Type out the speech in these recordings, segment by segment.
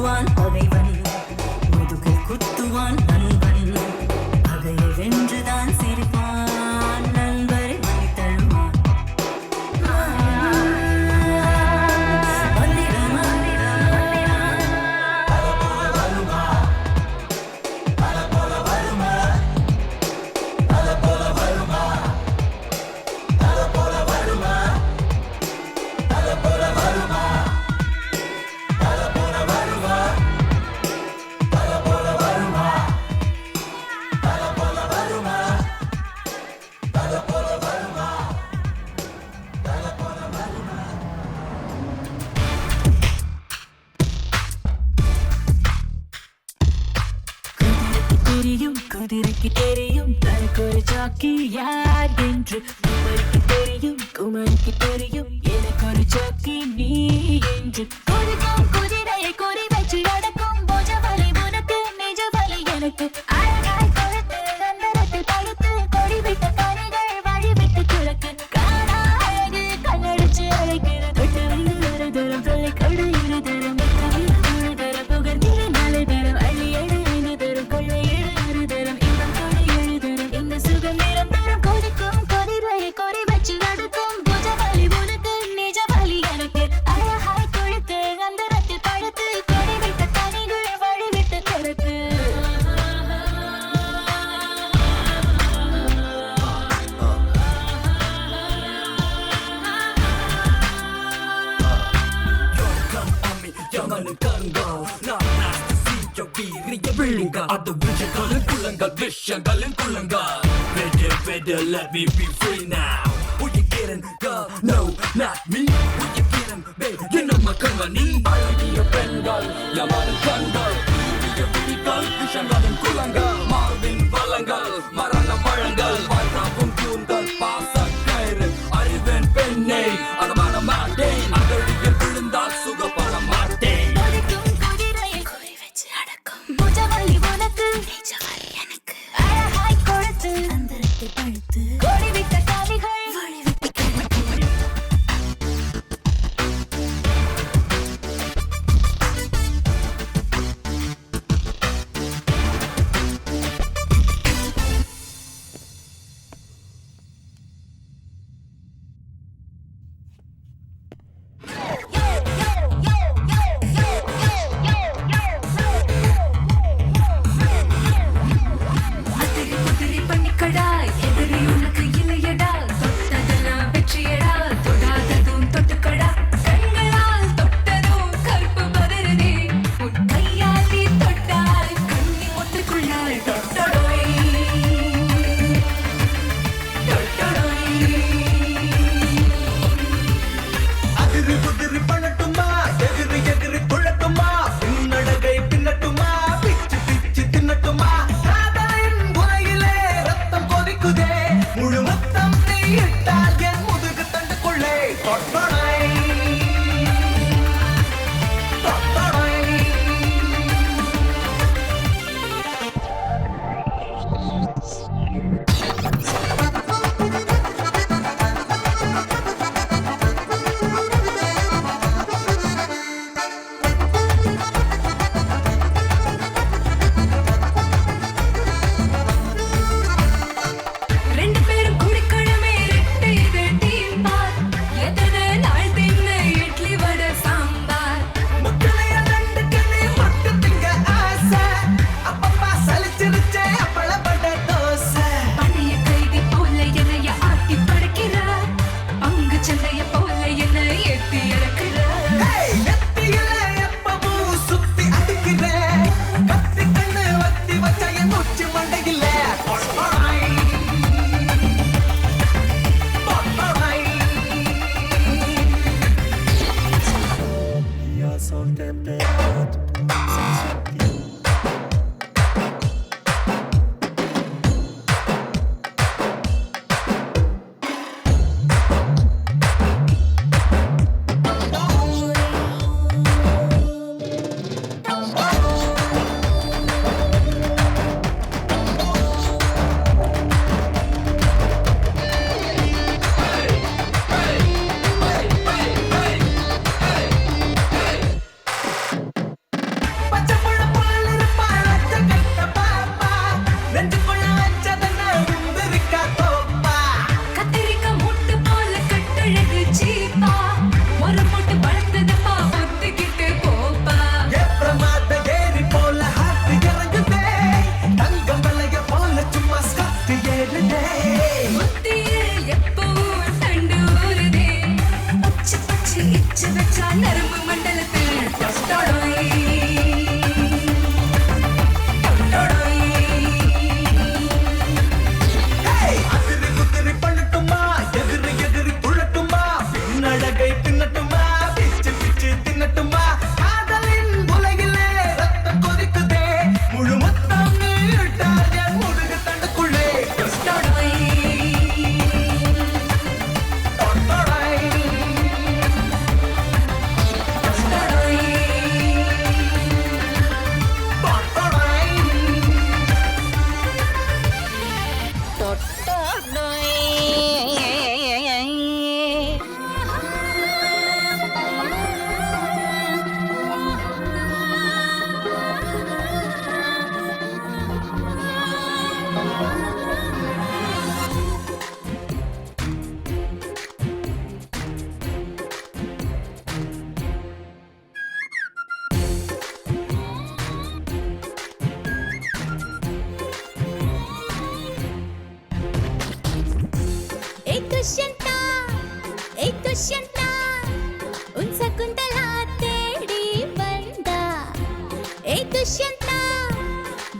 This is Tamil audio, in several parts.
குத்துவான் பகைவன், முதுகில் குத்துவான் நண்பன், பகையை வென்றுதான் சிரிப்பான், நண்பரை வழி தழுவான். குதிரைக்கு தெரியும் தனக்கு ஒரு ஜாக்கி யார் என்று, குமரிக்கு தெரியும் குமரிக்கு தெரியும் எனக்கு ஒரு ஜாக்கி நீ என்று. குதிக்கும் குதிரையை குறி வச்சு அடக்கும் போஜ வலி உனக்கு நிஜ வலி எனக்கு. அழகாய் கொழுத்து அந்தரத்தில் பழுத்து கொடி விட்ட கனிகள் வழி விட்டு கிழக்கு. காணா அழகு கண்ணடிச்சு அழைக்கிற தொட்டு வைத்து ஒரு தரம் சொல்லை கொடு இரு தரம் ஒரு தரம் புகழ்ந்திரு நாலு தரம் அள்ளி எடு ஐந்து தரம் கொள்ளை எடு தரம் இன்பம் கொடு ஏழு தரம் இந்த சுகம் நேரம் தரம். கொதிக்கும் கொதிரையை கொடி வச்சு அடுக்கும் புஜ வலி உனக்கு நிஜ வலி எனக்கு. அழகாய் கொழுத்து அந்தரத்தில் பழுத்து கொடி விட்ட கனிகள் வழி விட்டு கிழக்கு. அது விஷயங்களின் குள்ளங்கள் விஷயங்களின் குள்ளங்கள். Let me be free now. Who you kidding, girl? No, not me. Who you kidding, babe? You know my company. அழகிய பெண்கள் யாரும் கண்கள், இந்திய விழிகள் விஷயங்களின் குள்ளங்கள். மார்பின் வளங்கள் மரண பழங்கள், வாழ்வும் தூண்கள் பாச கயிறு. அறிவேன் பெண்ணை அடமான மாட்டேன், அகழியில் விழுந்தால் சுகப்பட மாட்டேன். புஜவலி உனக்கு நிஜவலி எனக்கு. அழகாய் கொழுத்து அந்தரத்தில் பழுத்து கொடி விட்ட கனிகள் வழி விட்டு கிழக்கு. துஷ்யந்தா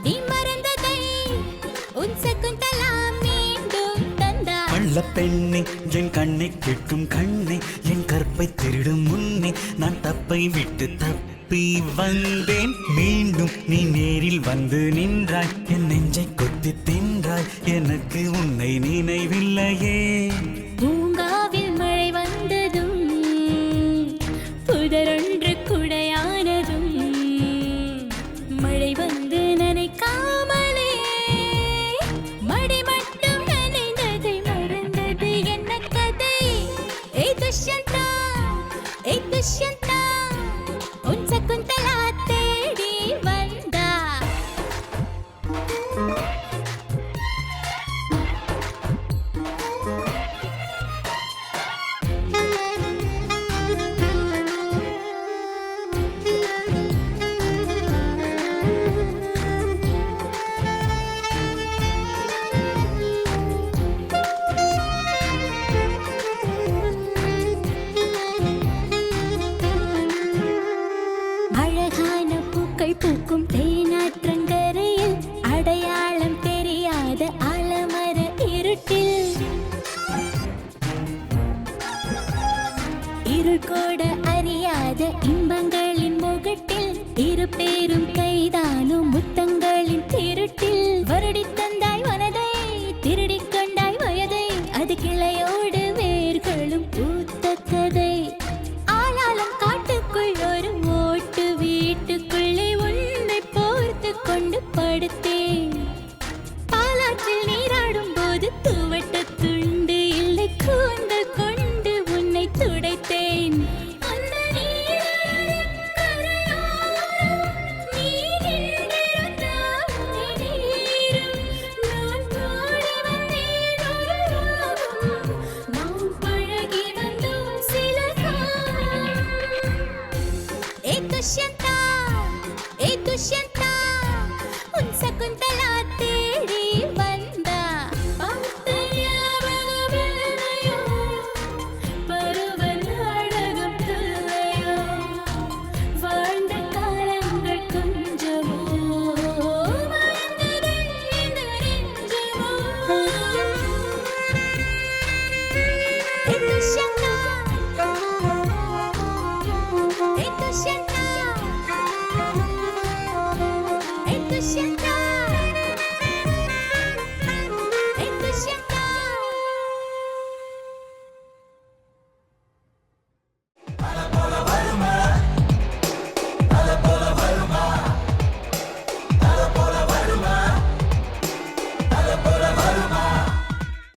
நீ மறந்ததை உன் சகுந்தலா மீண்டும் தந்தார். கள்ள பெண்ணே என் கண்ணை கேட்கும் கண்ணே என் கற்பை திருடும் முன்னே நான் தப்பை விட்டு தப்பி வந்தேன். மீண்டும் நீ நேரில் வந்து நின்றாய் என் நெஞ்சை கொத்தி தின்றாய் எனக்கு உன்னை நினைவில்லையே. பூங்காவில் மழை வந்ததும் புதரொன்று குடையானதும் மழை வந்து நனைக்காமலே மடி மட்டும் நனைந்ததை மறந்தது என்ன கதை? ஏய் துஷ்யந்தா ஏய் துஷ்யந்தா உன் சகுந்தலா தேடி வந்தா. அழகான பூக்கள் பூக்கும் தேனாற்றங்கரையில் அடையாளம் தெரியாத ஆலமர இருட்டில் இருள் கூட அறியாத இன்பங்களின் முகட்டில் இரு பேரும் கைதானும் முத்தங்களின் திருட்டில்